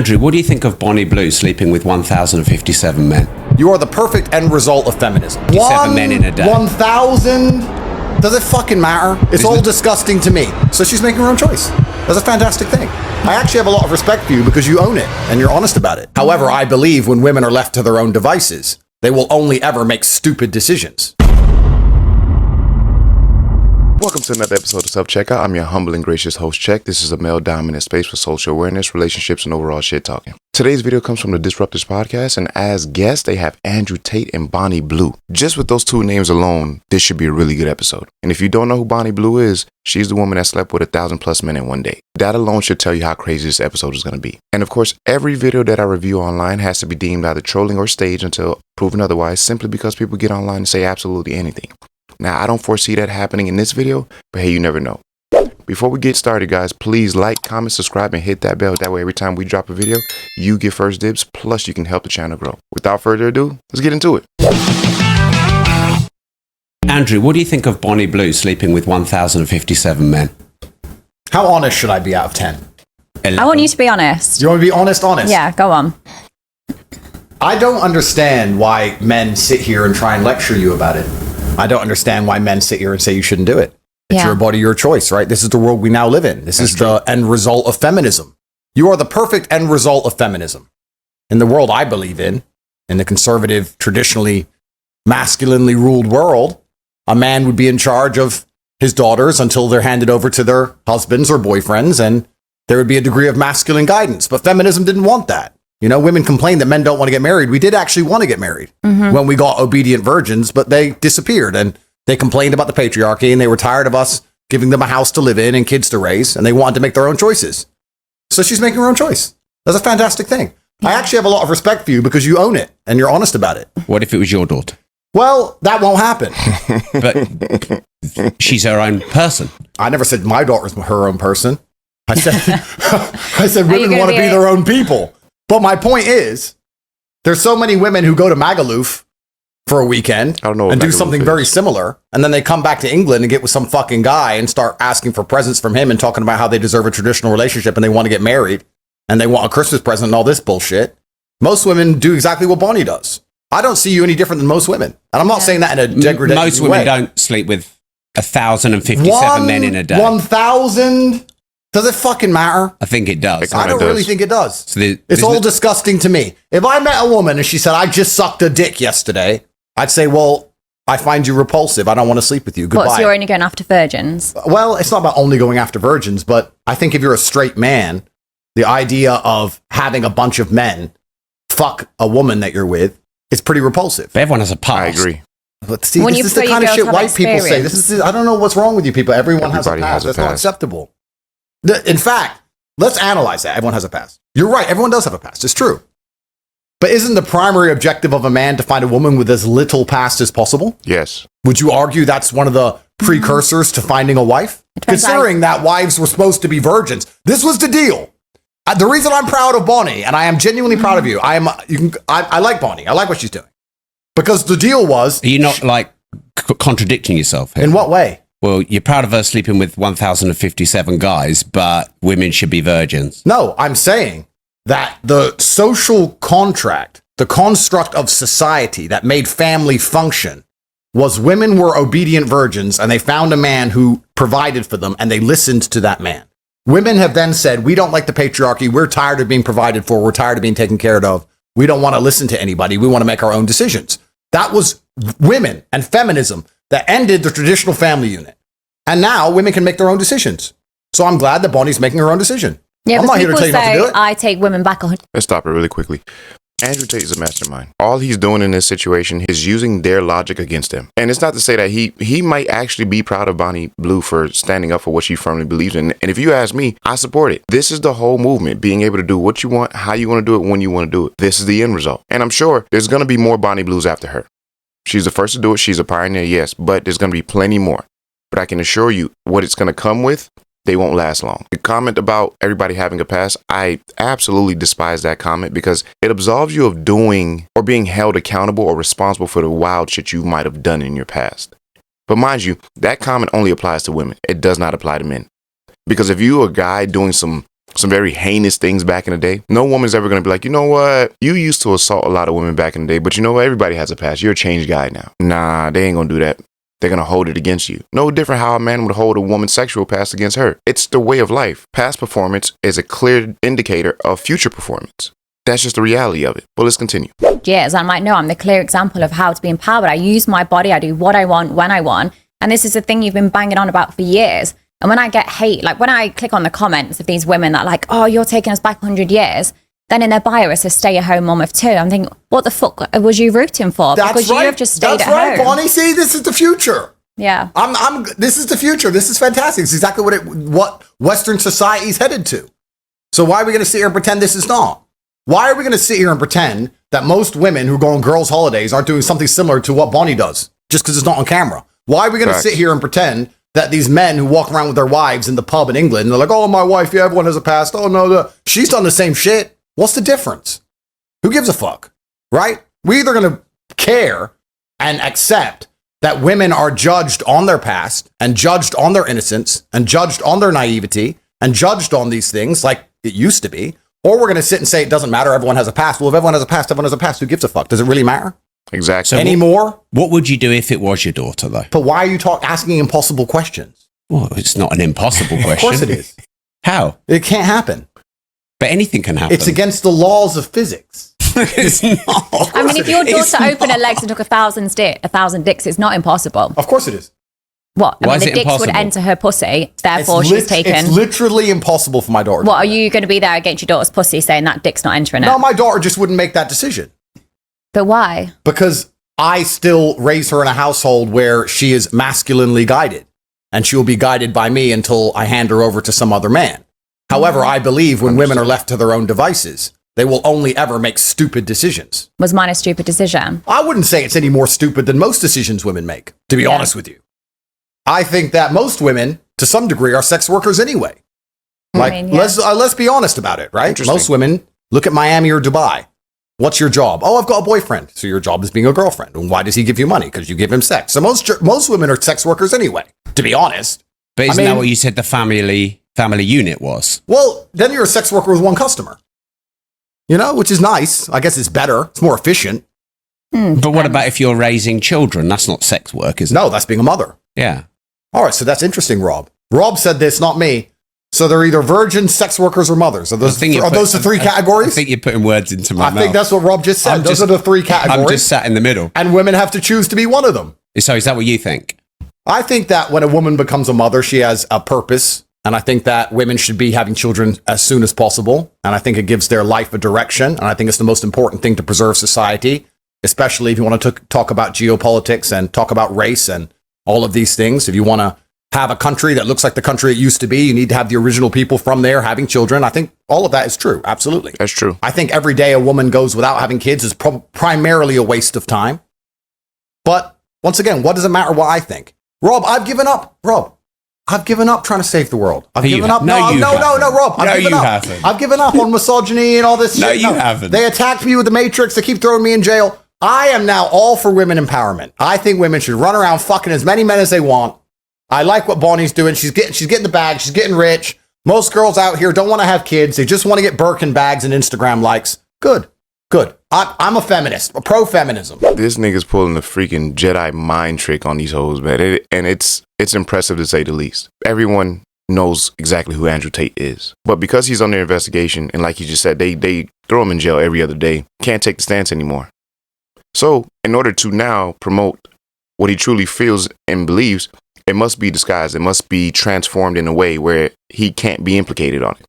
Andrew, what do you think of Bonnie Blue sleeping with 1,057 men? You are the perfect end result of feminism. 57 men in a day. 1,000? Does it fucking matter? It's all disgusting to me. So she's making her own choice. That's a fantastic thing. I actually have a lot of respect for you because you own it and you're honest about it. However, I believe when women are left to their own devices, they will only ever make stupid decisions. Welcome to another episode of Self-Checkout. I'm your humble and gracious host, Check. This is a male-dominant space for social awareness, relationships, and overall shit-talking. Today's video comes from the Disruptors podcast, and as guests, they have Andrew Tate and Bonnie Blue. Just with those two names alone, this should be a really good episode. And if you don't know who Bonnie Blue is, she's the woman that slept with 1,000+ men in one day. That alone should tell you how crazy this episode is going to be. And of course, every video that I review online has to be deemed either trolling or staged until proven otherwise, simply because people get online and say absolutely anything. Now, I don't foresee that happening in this video, but hey, you never know. Before we get started, guys, please like, comment, subscribe, and hit that bell. That way, every time we drop a video, you get first dibs, plus you can help the channel grow. Without further ado, let's get into it. Andrew, what do you think of Bonnie Blue sleeping with 1,057 men? How honest should I be out of 10? 11. I want you to be honest. You want me to be honest? Yeah, go on. I don't understand why men sit here and try and lecture you about it. I don't understand why men sit here and say you shouldn't do it. It's your body, your choice, right? This is the world we now live in. This is the end result of feminism. You are the perfect end result of feminism. In the world I believe in the conservative, traditionally masculinely ruled world, a man would be in charge of his daughters until they're handed over to their husbands or boyfriends, and there would be a degree of masculine guidance. But feminism didn't want that. You know, women complain that men don't want to get married. We did actually want to get married when we got obedient virgins, but they disappeared and they complained about the patriarchy and they were tired of us giving them a house to live in and kids to raise, and they wanted to make their own choices. So she's making her own choice. That's a fantastic thing. I actually have a lot of respect for you because you own it and you're honest about it. What if it was your daughter? Well, that won't happen. But she's her own person. I never said my daughter's her own person. I said women want to be their own people. But my point is, there's so many women who go to Magaluf for a weekend and do something very similar, and then they come back to England and get with some fucking guy and start asking for presents from him and talking about how they deserve a traditional relationship and they want to get married and they want a Christmas present and all this bullshit. Most women do exactly what Bonnie does. I don't see you any different than most women. And I'm not saying that in a degrading way. Most women don't sleep with 1,057 men in a day. 1,000? Does it fucking matter? I think it does. I don't really think it does. So it's all disgusting to me. If I met a woman and she said, I just sucked a dick yesterday, I'd say, well, I find you repulsive. I don't want to sleep with you. Goodbye. What, so you're only going after virgins? Well, it's not about only going after virgins, but I think if you're a straight man, the idea of having a bunch of men fuck a woman that you're with is pretty repulsive. But everyone has a past. I agree. But see, this is the kind of shit white people say. I don't know what's wrong with you people. Everyone has a past. That's not acceptable. In fact, let's analyze that. Everyone has a past. You're right. Everyone does have a past. It's true. But isn't the primary objective of a man to find a woman with as little past as possible? Yes. Would you argue that's one of the precursors to finding a wife? Considering that wives were supposed to be virgins. This was the deal. The reason I'm proud of Bonnie, and I am genuinely proud of you, I like Bonnie. I like what she's doing. Because the deal was... Are you not contradicting yourself here? In what way? Well, you're proud of her sleeping with 1,057 guys, but women should be virgins. No, I'm saying that the social contract, the construct of society that made family function was women were obedient virgins and they found a man who provided for them and they listened to that man. Women have then said, we don't like the patriarchy. We're tired of being provided for. We're tired of being taken care of. We don't want to listen to anybody. We want to make our own decisions. That was women and feminism that ended the traditional family unit. And now women can make their own decisions. So I'm glad that Bonnie's making her own decision. Yeah, I'm not here to tell you how to do it. I take women back on. Let's stop it really quickly. Andrew Tate is a mastermind. All he's doing in this situation is using their logic against him. And it's not to say that he might actually be proud of Bonnie Blue for standing up for what she firmly believes in. And if you ask me, I support it. This is the whole movement, being able to do what you want, how you want to do it, when you want to do it. This is the end result. And I'm sure there's going to be more Bonnie Blues after her. She's the first to do it. She's a pioneer, yes, but there's going to be plenty more. But I can assure you what it's going to come with, they won't last long. The comment about everybody having a past, I absolutely despise that comment because it absolves you of doing or being held accountable or responsible for the wild shit you might have done in your past. But mind you, that comment only applies to women. It does not apply to men. Because if you're a guy doing some some very heinous things back in the day, no woman's ever going to be like, you know what? You used to assault a lot of women back in the day, but you know what? Everybody has a past. You're a changed guy now. Nah, they ain't going to do that. They're going to hold it against you. No different how a man would hold a woman's sexual past against her. It's the way of life. Past performance is a clear indicator of future performance. That's just the reality of it. But let's continue. Years, I'm like, no, I'm the clear example of how to be empowered. I use my body. I do what I want when I want. And this is the thing you've been banging on about for years. And when I get hate, like when I click on the comments of these women that are like, oh, you're taking us back 100 years, then in their bio it's a stay-at-home mom of 2. I'm thinking, what the fuck was you rooting for? Because you have just stayed at home. That's right, Bonnie. See, this is the future. Yeah. This is the future. This is fantastic. It's exactly what Western society is headed to. So why are we going to sit here and pretend this is not? Why are we going to sit here and pretend that most women who go on girls' holidays aren't doing something similar to what Bonnie does just because it's not on camera? Why are we going to sit here and pretend that these men who walk around with their wives in the pub in England, and they're like, oh, my wife, yeah, everyone has a past. Oh, no, she's done the same shit. What's the difference? Who gives a fuck, right? We're either going to care and accept that women are judged on their past and judged on their innocence and judged on their naivety and judged on these things like it used to be, or we're going to sit and say it doesn't matter, everyone has a past. Well, if everyone has a past, everyone has a past. Who gives a fuck? Does it really matter? Exactly. So anymore? What would you do if it was your daughter, though? But why are you asking impossible questions? Well, it's not an impossible question. Of course it is. How? It can't happen. But anything can happen. It's against the laws of physics. It's not. I mean, if your daughter opened her legs and took 1,000 dicks, it's not impossible. Of course it is. What? Why is the it dicks impossible? would enter her pussy, therefore she's taken. It's literally impossible for my daughter. What, are you going to be there against your daughter's pussy saying that dick's not entering it? No, my daughter just wouldn't make that decision. But why? Because I still raise her in a household where she is masculinely guided, and she will be guided by me until I hand her over to some other man. However, I believe when women are left to their own devices, they will only ever make stupid decisions. Was mine a stupid decision? I wouldn't say it's any more stupid than most decisions women make, to be honest with you. I think that most women, to some degree, are sex workers anyway. Like, let's be honest about it, right? Most women look at Miami or Dubai. What's your job? Oh, I've got a boyfriend. So your job is being a girlfriend. And why does he give you money? Because you give him sex. So most women are sex workers anyway, to be honest. But isn't that what you said the family unit was? Well, then you're a sex worker with one customer. You know, which is nice. I guess it's better. It's more efficient. But what about if you're raising children? That's not sex work, is it? No, that's being a mother. Yeah. All right, so that's interesting, Rob. Rob said this, not me. So they're either virgins, sex workers, or mothers. Are those the three categories? I think you're putting words into my mouth. I think that's what Rob just said. Those are the three categories. I'm just sat in the middle. And women have to choose to be one of them. So is that what you think? I think that when a woman becomes a mother, she has a purpose. And I think that women should be having children as soon as possible. And I think it gives their life a direction. And I think it's the most important thing to preserve society, especially if you want to talk about geopolitics and talk about race and all of these things. If you want to have a country that looks like the country it used to be, you need to have the original people from there having children. I think all of that is true. Absolutely. That's true. I think every day a woman goes without having kids is primarily a waste of time. But once again, what does it matter what I think? Rob, I've given up. Rob, I've given up trying to save the world. I've given up. No, Rob. I've given up on misogyny and all this shit. No, you haven't. They attacked me with the Matrix. They keep throwing me in jail. I am now all for women empowerment. I think women should run around fucking as many men as they want. I like what Bonnie's doing. She's getting the bag. She's getting rich. Most girls out here don't want to have kids. They just want to get Birkin bags and Instagram likes. Good. I'm a feminist, a pro-feminism. This nigga's pulling a freaking Jedi mind trick on these hoes, man. And it's impressive to say the least. Everyone knows exactly who Andrew Tate is. But because he's under investigation, and like you just said, they throw him in jail every other day, can't take the stance anymore. So in order to now promote what he truly feels and believes, it must be disguised. It must be transformed in a way where he can't be implicated on it.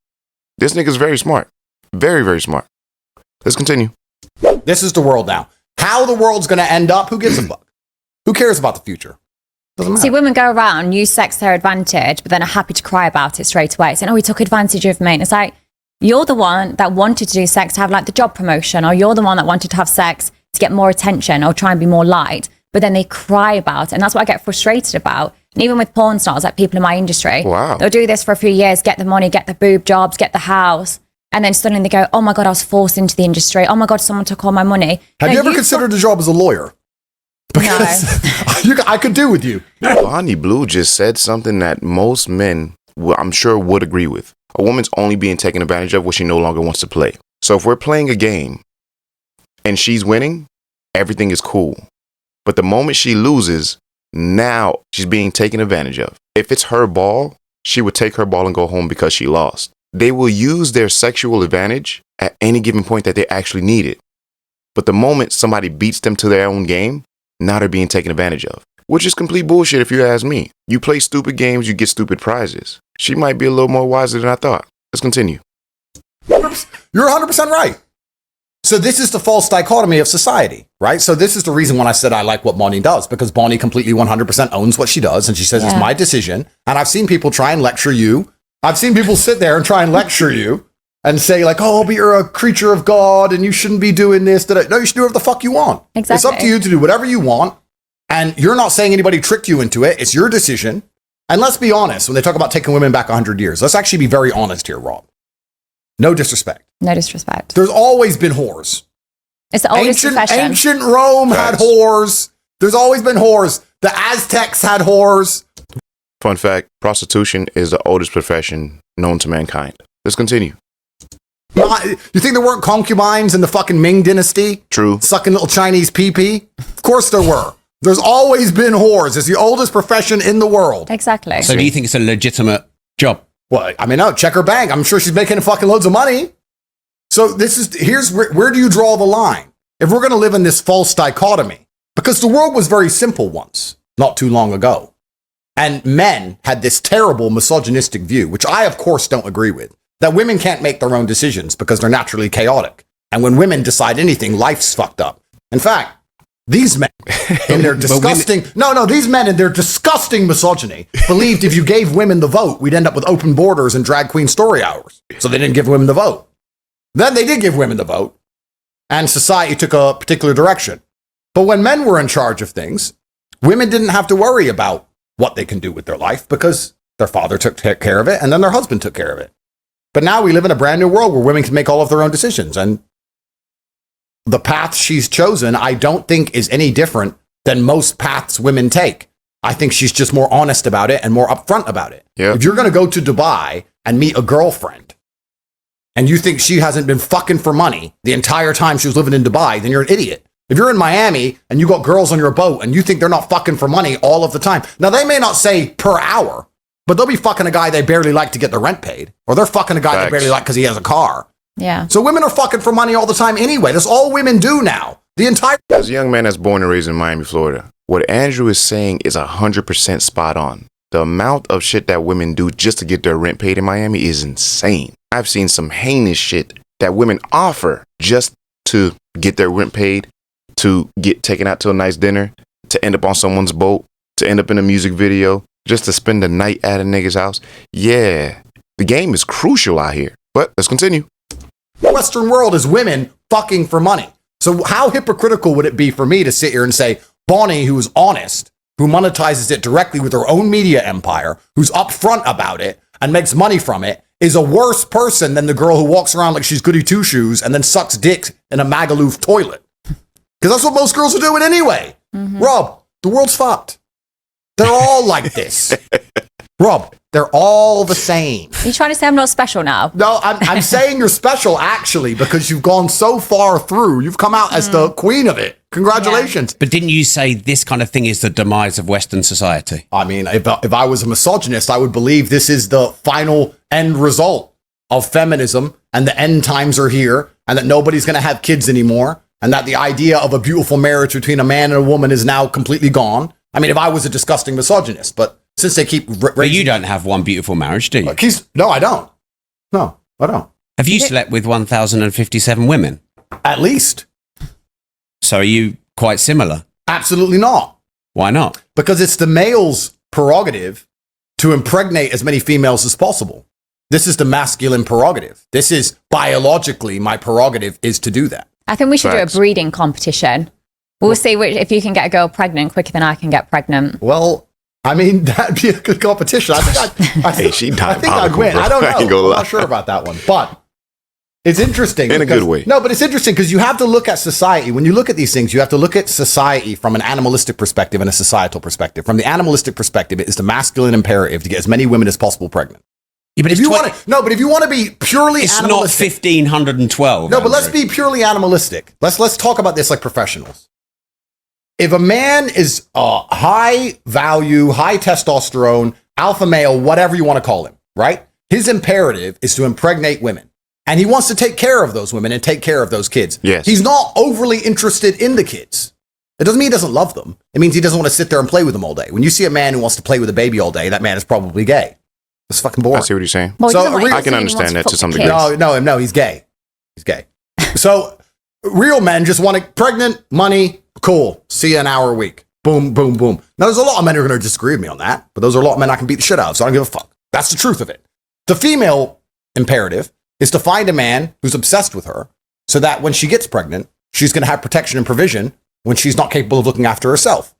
This nigga's very smart. Very, very smart. Let's continue. This is the world now. How the world's going to end up, who gives a fuck? Who cares about the future? Doesn't matter. See, women go around, use sex to their advantage, but then are happy to cry about it straight away, saying, oh, he took advantage of me. And it's like, you're the one that wanted to do sex to have like the job promotion, or you're the one that wanted to have sex to get more attention or try and be more liked, but then they cry about it. And that's what I get frustrated about. And even with porn stars, like people in my industry, they'll do this for a few years, get the money, get the boob jobs, get the house. And then suddenly they go, oh my God, I was forced into the industry. Oh my God, someone took all my money. Have you ever considered a job as a lawyer? Because I could do with you. Bonnie Blue just said something that most men, I'm sure, would agree with. A woman's only being taken advantage of when she no longer wants to play. So if we're playing a game and she's winning, everything is cool. But the moment she loses, now she's being taken advantage of. If it's her ball, she would take her ball and go home because she lost. They will use their sexual advantage at any given point that they actually need it. But the moment somebody beats them to their own game, now they're being taken advantage of. Which is complete bullshit if you ask me. You play stupid games, you get stupid prizes. She might be a little more wiser than I thought. Let's continue. You're 100% right. So this is the false dichotomy of society, right? So this is the reason when I said I like what Bonnie does, because Bonnie completely 100% owns what she does. And she says, it's my decision. And I've seen people try and lecture you. I've seen people sit there and try and lecture you and say like, oh, but you're a creature of God and you shouldn't be doing this. No, you should do whatever the fuck you want. Exactly. It's up to you to do whatever you want. And you're not saying anybody tricked you into it. It's your decision. And let's be honest, when they talk about taking women back 100 years, let's actually be very honest here, Rob. No disrespect. No disrespect. There's always been whores. It's the oldest profession. Ancient Rome had whores. There's always been whores. The Aztecs had whores. Fun fact, prostitution is the oldest profession known to mankind. Let's continue. You think there weren't concubines in the fucking Ming dynasty? True. Sucking little Chinese pee-pee? Of course there were. There's always been whores. It's the oldest profession in the world. Exactly. So do you think it's a legitimate job? Well, I mean, no, check her bank. I'm sure she's making fucking loads of money. So here's where do you draw the line? If we're going to live in this false dichotomy, because the world was very simple once, not too long ago. And men had this terrible misogynistic view, which I, of course, don't agree with, that women can't make their own decisions because they're naturally chaotic. And when women decide anything, life's fucked up. In fact, these men in their disgusting, these men in their disgusting misogyny believed if you gave women the vote, we'd end up with open borders and drag queen story hours. So they didn't give women the vote. Then they did give women the vote and society took a particular direction. But when men were in charge of things, women didn't have to worry about what they can do with their life because their father took care of it and then their husband took care of it. But now we live in a brand new world where women can make all of their own decisions. And the path she's chosen, I don't think is any different than most paths women take. I think she's just more honest about it and more upfront about it. Yep. If you're going to go to Dubai and meet a girlfriend and you think she hasn't been fucking for money the entire time she was living in Dubai, then you're an idiot. If you're in Miami and you got girls on your boat and you think they're not fucking for money all of the time, now they may not say per hour, but they'll be fucking a guy they barely like to get their rent paid, or they're fucking a guy they barely like because he has a car. Yeah. So women are fucking for money all the time anyway. That's all women do now. As a young man that's born and raised in Miami, Florida, what Andrew is saying is 100% spot on. The amount of shit that women do just to get their rent paid in Miami is insane. I've seen some heinous shit that women offer just to get their rent paid, to get taken out to a nice dinner, to end up on someone's boat, to end up in a music video, just to spend the night at a nigga's house. Yeah, the game is crucial out here. But let's continue. The Western world is women fucking for money. So how hypocritical would it be for me to sit here and say, Bonnie, who is honest, who monetizes it directly with her own media empire, who's upfront about it and makes money from it, is a worse person than the girl who walks around like she's goody two-shoes and then sucks dick in a Magaluf toilet? Because that's what most girls are doing anyway. Mm-hmm. Rob, the world's fucked. They're all like this. Rob, they're all the same. Are you trying to say I'm not special now? No, I'm saying you're special, actually, because you've gone so far through. You've come out as the queen of it. Congratulations. Yeah. But didn't you say this kind of thing is the demise of Western society? I mean, if I was a misogynist, I would believe this is the final end result of feminism and the end times are here and that nobody's going to have kids anymore and that the idea of a beautiful marriage between a man and a woman is now completely gone. I mean, if I was a disgusting misogynist, but since they keep but you don't have one beautiful marriage, do you? No, I don't. No, I don't. Have you slept with 1,057 women? At least. So are you quite similar? Absolutely not. Why not? Because it's the male's prerogative to impregnate as many females as possible. This is the masculine prerogative. This is biologically my prerogative is to do that. I think we should do a breeding competition. We'll see if you can get a girl pregnant quicker than I can get pregnant. Well, I mean, that'd be a good competition. I think I'd win. I don't know. I'm not sure about that one. But it's interesting. In a good way. No, but it's interesting because you have to look at society. When you look at these things, you have to look at society from an animalistic perspective and a societal perspective. From the animalistic perspective, it is the masculine imperative to get as many women as possible pregnant. Yeah, but if you want to, no, but if you want to be purely it's not animalistic, 1512. no, but let's be purely animalistic. Let's talk about this like professionals. If a man is high value, high testosterone, alpha male, whatever you want to call him, right? His imperative is to impregnate women. And he wants to take care of those women and take care of those kids. Yes. He's not overly interested in the kids. It doesn't mean he doesn't love them. It means he doesn't want to sit there and play with them all day. When you see a man who wants to play with a baby all day, that man is probably gay. It's fucking boring. I see what you're saying. Well, So I can understand that to some degree. No, he's gay. He's gay. So real men just want to pregnant, money, cool. See you an hour a week. Boom, boom, boom. Now, there's a lot of men who are going to disagree with me on that, but those are a lot of men I can beat the shit out of, so I don't give a fuck. That's the truth of it. The female imperative is to find a man who's obsessed with her so that when she gets pregnant, she's going to have protection and provision when she's not capable of looking after herself.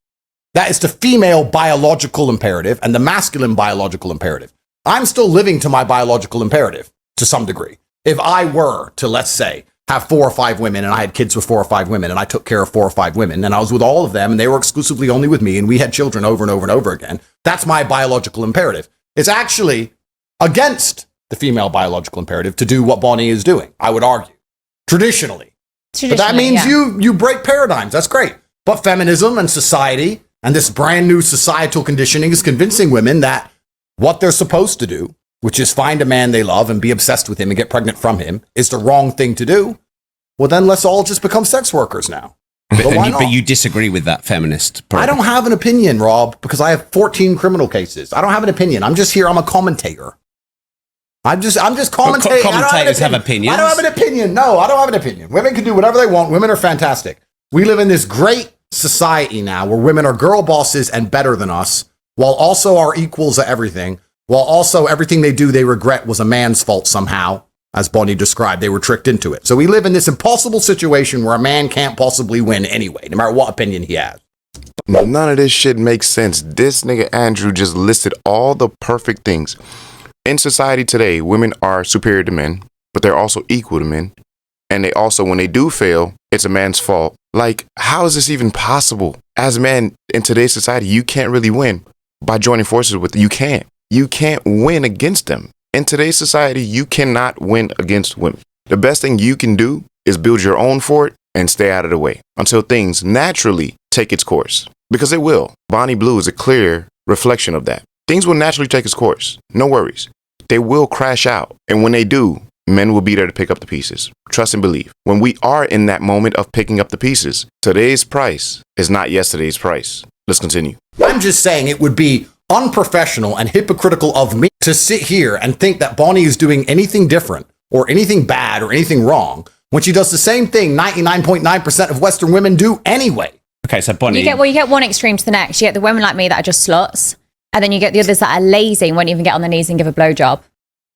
That is the female biological imperative and the masculine biological imperative. I'm still living to my biological imperative to some degree. If I were to, let's say, have 4 or 5 women and I had kids with 4 or 5 women and I took care of 4 or 5 women and I was with all of them and they were exclusively only with me and we had children over and over and over again, that's my biological imperative. It's actually against the female biological imperative to do what Bonnie is doing, I would argue, traditionally. But that means you break paradigms. That's great. But feminism and society and this brand new societal conditioning is convincing women that what they're supposed to do, which is find a man they love and be obsessed with him and get pregnant from him, is the wrong thing to do. Well, then let's all just become sex workers now. But you disagree with that feminist program. I don't have an opinion, Rob, because I have 14 criminal cases. I don't have an opinion. I'm just here. I'm a commentator. I'm just commentating. Commentators have opinions. I don't have an opinion. No, I don't have an opinion. Women can do whatever they want. Women are fantastic. We live in this great society now where women are girl bosses and better than us, while also are equals at everything, while also everything they do they regret was a man's fault somehow, as Bonnie described. They were tricked into it. So we live in this impossible situation where a man can't possibly win anyway, no matter what opinion he has. None of this shit makes sense. This nigga Andrew just listed all the perfect things. In society today, women are superior to men, but they're also equal to men. And they also, when they do fail, it's a man's fault. Like, how is this even possible? As a man in today's society, you can't really win by joining forces with them. You can't. You can't win against them. In today's society, you cannot win against women. The best thing you can do is build your own fort and stay out of the way until things naturally take its course. Because it will. Bonnie Blue is a clear reflection of that. Things will naturally take its course. No worries. They will crash out. And when they do, men will be there to pick up the pieces. Trust and believe. When we are in that moment of picking up the pieces, today's price is not yesterday's price. Let's continue. I'm just saying it would be unprofessional and hypocritical of me to sit here and think that Bonnie is doing anything different or anything bad or anything wrong when she does the same thing 99.9% of Western women do anyway. Okay, so Bonnie... You get one extreme to the next. You get the women like me that are just sluts. And then you get the others that are lazy and won't even get on their knees and give a blowjob.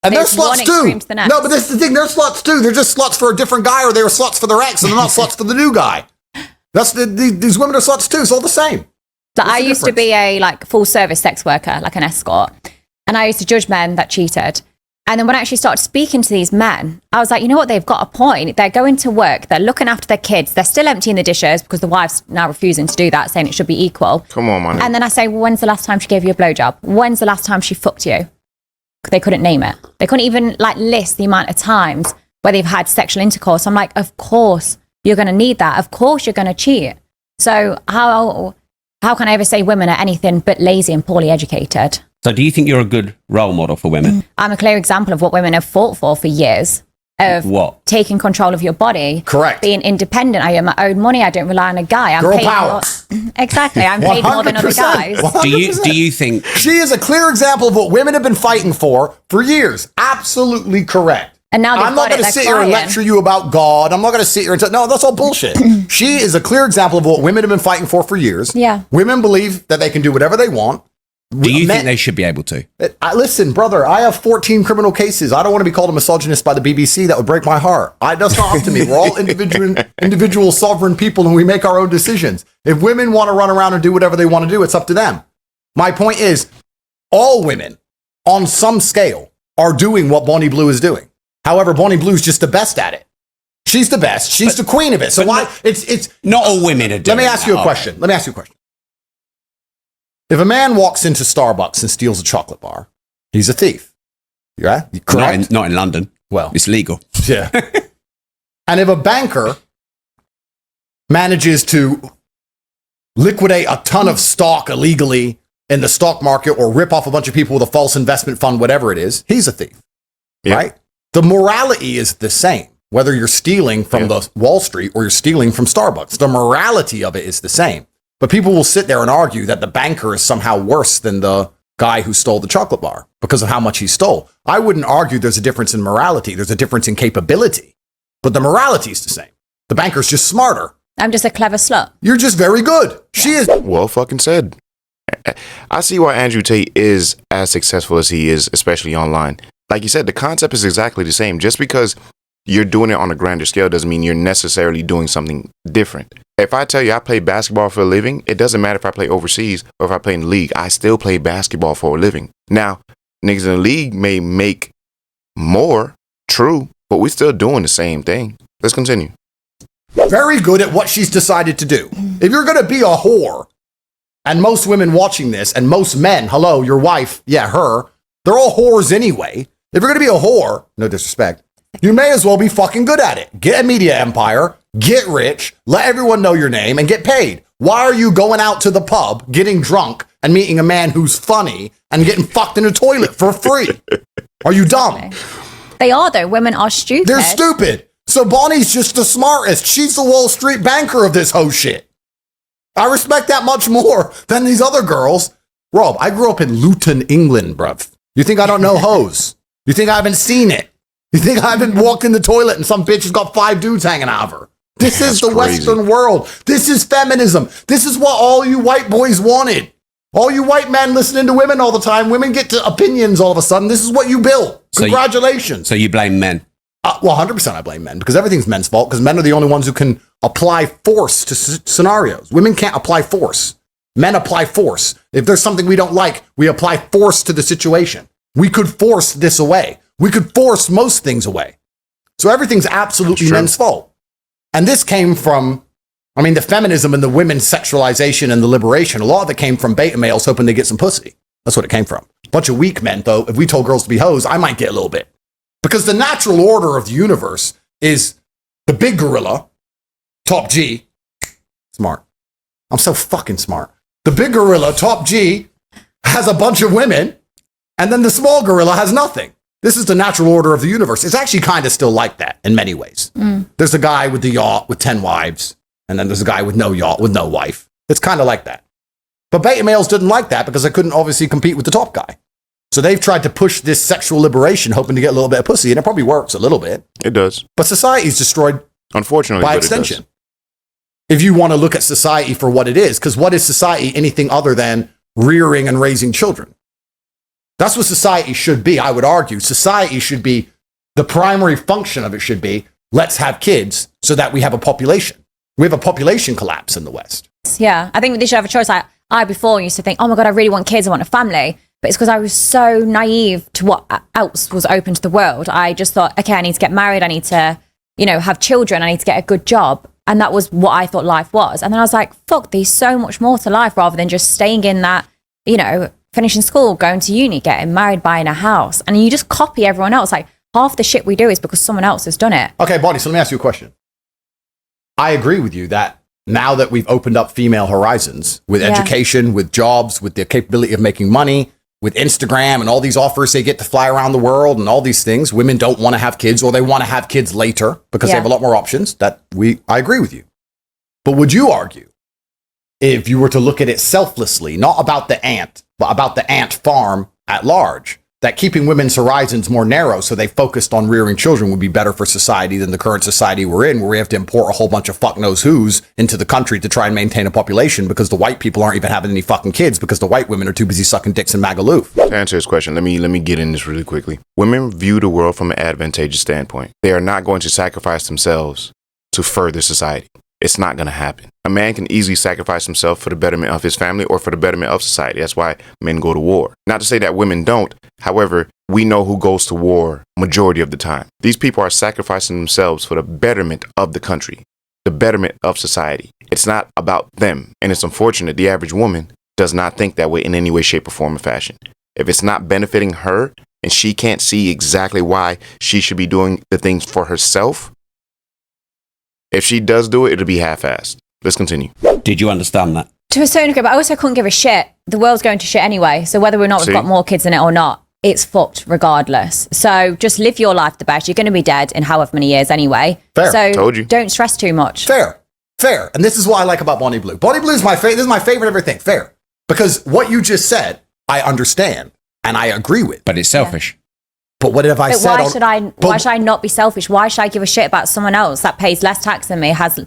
And they're sluts too. No, but this is the thing. They're sluts too. They're just sluts for a different guy, or they were sluts for their ex, and they're not sluts for the new guy. These women are sluts too. It's all the same. Like, I used to be a full service sex worker, like an escort, and I used to judge men that cheated. And then when I actually started speaking to these men, I was like, you know what? They've got a point. They're going to work. They're looking after their kids. They're still emptying the dishes because the wife's now refusing to do that, saying it should be equal. Come on, man. And then I say, well, when's the last time she gave you a blowjob? When's the last time she fucked you? They couldn't name it. They couldn't even list the amount of times where they've had sexual intercourse. I'm like, of course you're going to need that. Of course you're going to cheat. So how can I ever say women are anything but lazy and poorly educated? So do you think you're a good role model for women? I'm a clear example of what women have fought for years. Of what? Taking control of your body. Correct. Being independent. I earn my own money. I don't rely on a guy. Girl power. Exactly. I'm paid more than other guys. 100%. Do you think... She is a clear example of what women have been fighting for years. Absolutely correct. And now I'm not going to sit here and lecture you about God. I'm not going to sit here and say, no, that's all bullshit. She is a clear example of what women have been fighting for years. Yeah. Women believe that they can do whatever they want. Do you think they should be able to? Listen, brother, I have 14 criminal cases. I don't want to be called a misogynist by the BBC. That would break my heart. That's not up to me. We're all individual sovereign people and we make our own decisions. If women want to run around and do whatever they want to do, it's up to them. My point is, all women on some scale are doing what Bonnie Blue is doing. However, Bonnie Blue's just the best at it. She's the best. She's the queen of it. So why? It's not all women are doing. Let me ask you a question. If a man walks into Starbucks and steals a chocolate bar, he's a thief. Yeah, correct. Not in London. Well, it's legal. Yeah. And if a banker manages to liquidate a ton of stock illegally in the stock market or rip off a bunch of people with a false investment fund, whatever it is, he's a thief, right? The morality is the same, whether you're stealing from the Wall Street or you're stealing from Starbucks. The morality of it is the same. But people will sit there and argue that the banker is somehow worse than the guy who stole the chocolate bar because of how much he stole. I wouldn't argue there's a difference in morality. There's a difference in capability, but the morality is the same. The banker's just smarter. I'm just a clever slut. You're just very good. She is. Well fucking said. I see why Andrew Tate is as successful as he is, especially online. Like you said, the concept is exactly the same. Just because you're doing it on a grander scale doesn't mean you're necessarily doing something different. If I tell you I play basketball for a living, it doesn't matter if I play overseas or if I play in the league. I still play basketball for a living. Now, niggas in the league may make more, true, but we're still doing the same thing. Let's continue. Very good at what she's decided to do. If you're going to be a whore, and most women watching this, and most men, hello, your wife, yeah, her, they're all whores anyway. If you're going to be a whore, no disrespect, you may as well be fucking good at it. Get a media empire, get rich, let everyone know your name, and get paid. Why are you going out to the pub, getting drunk, and meeting a man who's funny, and getting fucked in a toilet for free? Are you dumb? They are, though. Women are stupid. They're stupid. So Bonnie's just the smartest. She's the Wall Street banker of this whole shit. I respect that much more than these other girls. Rob, I grew up in Luton, England, bruv. You think I don't know hoes? You think I haven't seen it? You think I haven't walked in the toilet and some bitch has got 5 dudes hanging out of her? This is the crazy Western world. This is feminism. This is what all you white boys wanted. All you white men listening to women all the time. Women get to opinions all of a sudden. This is what you built. Congratulations. So you blame men? Well, 100% I blame men because everything's men's fault because men are the only ones who can apply force to scenarios. Women can't apply force. Men apply force. If there's something we don't like, we apply force to the situation. We could force this away. We could force most things away. So everything's absolutely men's fault. And this came from, I mean, the feminism and the women's sexualization and the liberation, a lot of it came from beta males hoping to get some pussy. That's what it came from. A bunch of weak men, though. If we told girls to be hoes, I might get a little bit. Because the natural order of the universe is the big gorilla, top G, smart. I'm so fucking smart. The big gorilla, top G, has a bunch of women, and then the small gorilla has nothing. This is the natural order of the universe. It's actually kind of still like that in many ways. There's a guy with the yacht with 10 wives, and then there's a guy with no yacht with no wife. It's kind of like that. But beta males didn't like that because they couldn't obviously compete with the top guy. So they've tried to push this sexual liberation, hoping to get a little bit of pussy, and it probably works a little bit. It does. But society's destroyed, unfortunately, by extension. If you want to look at society for what it is, because what is society anything other than rearing and raising children? That's what society should be, I would argue. Society should be, the primary function of it should be, let's have kids so that we have a population. We have a population collapse in the West. Yeah, I think they should have a choice. I before used to think, oh my God, I really want kids, I want a family. But it's because I was so naive to what else was open to the world. I just thought, okay, I need to get married. I need to, have children. I need to get a good job. And that was what I thought life was. And then I was like, fuck, there's so much more to life rather than just staying in that, finishing school, going to uni, getting married, buying a house. And you just copy everyone else. Like half the shit we do is because someone else has done it. Okay, Bonnie, so let me ask you a question. I agree with you that now that we've opened up female horizons with education, with jobs, with the capability of making money, with Instagram and all these offers they get to fly around the world and all these things, women don't want to have kids or they want to have kids later because they have a lot more options. I agree with you. But would you argue, if you were to look at it selflessly, not about the ant, but about the ant farm at large, that keeping women's horizons more narrow so they focused on rearing children would be better for society than the current society we're in, where we have to import a whole bunch of fuck knows who's into the country to try and maintain a population because the white people aren't even having any fucking kids because the white women are too busy sucking dicks in Magaluf? To answer his question, let me get in this really quickly. Women view the world from an advantageous standpoint. They are not going to sacrifice themselves to further society. It's not going to happen. A man can easily sacrifice himself for the betterment of his family or for the betterment of society. That's why men go to war. Not to say that women don't. However, we know who goes to war majority of the time. These people are sacrificing themselves for the betterment of the country, the betterment of society. It's not about them. And it's unfortunate the average woman does not think that way in any way, shape, or form or fashion. If it's not benefiting her and she can't see exactly why she should be doing the things for herself, if she does do it, it'll be half-assed. Let's continue. Did you understand that? To a certain degree, but I also couldn't give a shit. The world's going to shit anyway. So whether or not we've got more kids in it or not, it's fucked regardless. So just live your life the best. You're going to be dead in however many years anyway. Fair. So Told you. Don't stress too much. Fair. And this is what I like about Bonnie Blue. Bonnie Blue is my favorite. This is my favorite everything. Fair. Because what you just said, I understand and I agree with. But it's selfish. But what have I But said? why should I not be selfish? Why should I give a shit about someone else that pays less tax than me, has,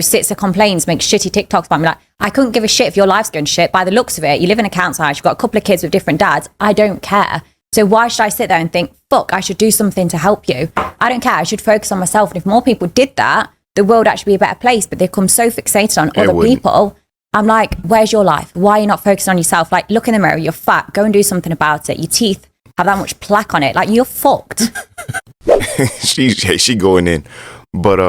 sits and complains, makes shitty TikToks about me? Like, I couldn't give a shit if your life's going to shit. By the looks of it, you live in a council house, you've got a couple of kids with different dads. I don't care. So why should I sit there and think, fuck, I should do something to help you? I don't care. I should focus on myself. And if more people did that, the world would actually be a better place. But they become so fixated on other people. I'm like, where's your life? Why are you not focusing on yourself? Like, look in the mirror, you're fat. Go and do something about it. Your teeth have that much plaque on it. Like, you're fucked. she going in. But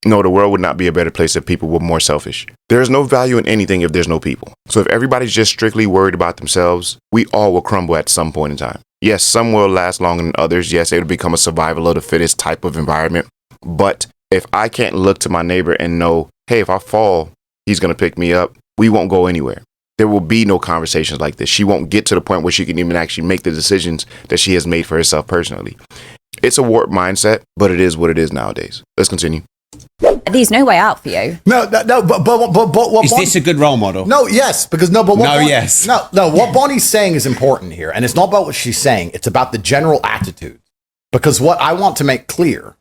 no, the world would not be a better place if people were more selfish. There's no value in anything if there's no people. So if everybody's just strictly worried about themselves, we all will crumble at some point in time. Yes, some will last longer than others. Yes, it'll become a survival of the fittest type of environment. But if I can't look to my neighbor and know, hey, if I fall, he's going to pick me up, we won't go anywhere. There will be no conversations like this. She won't get to the point where she can even actually make the decisions that she has made for herself personally. It's a warped mindset, but it is what it is nowadays. Let's continue. There's no way out for you. No, but what Is this a good role model? No, yes, because what Bonnie's saying is important here, and it's not about what she's saying. It's about the general attitude. Because what I want to make clear,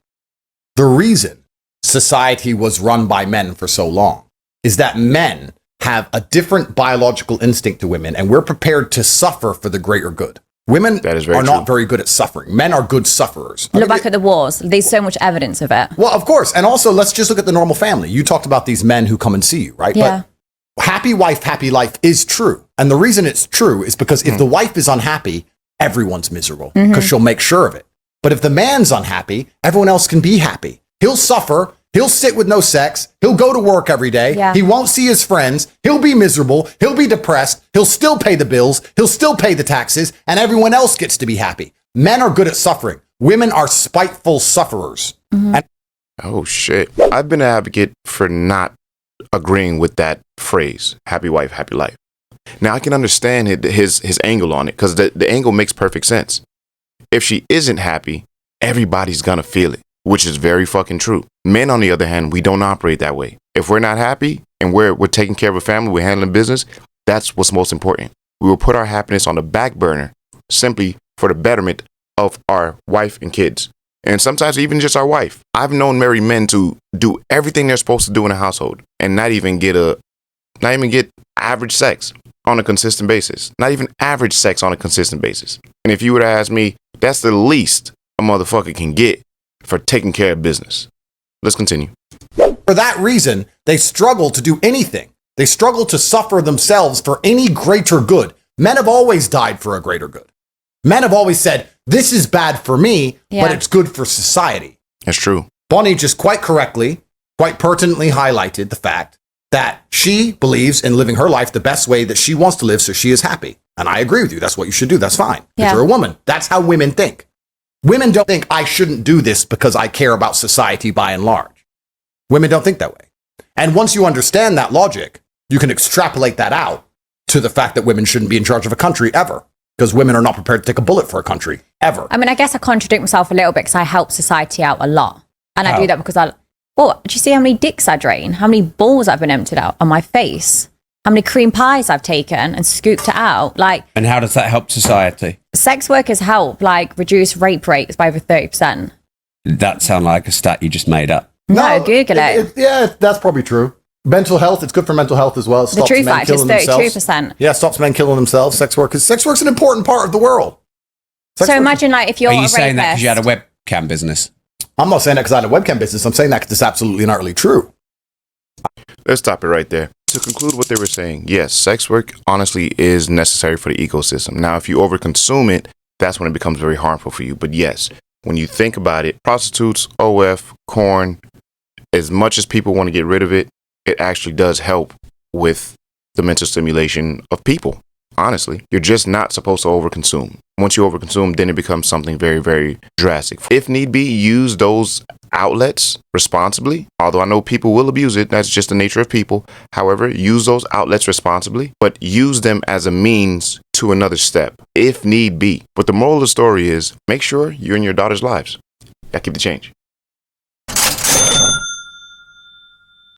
the reason society was run by men for so long is that men have a different biological instinct to women, and we're prepared to suffer for the greater good. Women are not very good at suffering. Men are good sufferers. Look back at the wars. There's so much evidence of it. Well, of course. And also, let's just look at the normal family. You talked about these men who come and see you, right? Yeah. But happy wife, happy life is true. And the reason it's true is because if the wife is unhappy, everyone's miserable because she'll make sure of it. But if the man's unhappy, everyone else can be happy. He'll suffer. He'll sit with no sex. He'll go to work every day. Yeah. He won't see his friends. He'll be miserable. He'll be depressed. He'll still pay the bills. He'll still pay the taxes. And everyone else gets to be happy. Men are good at suffering. Women are spiteful sufferers. Oh, shit. I've been an advocate for not agreeing with that phrase, happy wife, happy life. Now, I can understand his angle on it because the angle makes perfect sense. If she isn't happy, everybody's going to feel it, which is very fucking true. Men, on the other hand, we don't operate that way. If we're not happy and we're taking care of a family, we're handling business, that's what's most important. We will put our happiness on the back burner simply for the betterment of our wife and kids. And sometimes even just our wife. I've known married men to do everything they're supposed to do in a household and not even get average sex on a consistent basis. Not even average sex on a consistent basis. And if you were to ask me, that's the least a motherfucker can get for taking care of business. Let's continue. For that reason, they struggle to do anything. They struggle to suffer themselves for any greater good. Men have always died for a greater good. Men have always said, this is bad for me, but it's good for society. That's true. Bonnie just quite correctly, quite pertinently highlighted the fact that she believes in living her life the best way that she wants to live so she is happy. And I agree with you. That's what you should do. That's fine. Because you're a woman. That's how women think. Women don't think I shouldn't do this because I care about society by and large. Women don't think that way. And once you understand that logic, you can extrapolate that out to the fact that women shouldn't be in charge of a country ever. Because women are not prepared to take a bullet for a country ever. I mean, I guess I contradict myself a little bit because I help society out a lot. And I do that because do you see how many dicks I drain? How many balls I've been emptied out on my face? How many cream pies I've taken and scooped it out? And how does that help society? Sex workers help reduce rape rates by over 30%. That sound like a stat you just made up. No, Google it. Yeah, that's probably true. Mental health, it's good for mental health as well. It stops the true men fact is killing 32%. Yeah, stops men killing themselves. Sex work's an important part of the world. Imagine if you're Are you a saying that rapist. because you had a webcam business? I'm not saying that because I had a webcam business. I'm saying that because it's absolutely and utterly true. Let's stop it right there. To conclude what they were saying, yes, sex work honestly is necessary for the ecosystem. Now, if you overconsume it, that's when it becomes very harmful for you. But yes, when you think about it, prostitutes, OF, corn, as much as people want to get rid of it, it actually does help with the mental stimulation of people. honestly. You're just not supposed to overconsume. Once you overconsume, then it becomes something very, very drastic. If need be, use those outlets responsibly. Although I know people will abuse it. That's just the nature of people. However, use those outlets responsibly, but use them as a means to another step if need be. But the moral of the story is make sure you're in your daughter's lives. Gotta keep the change.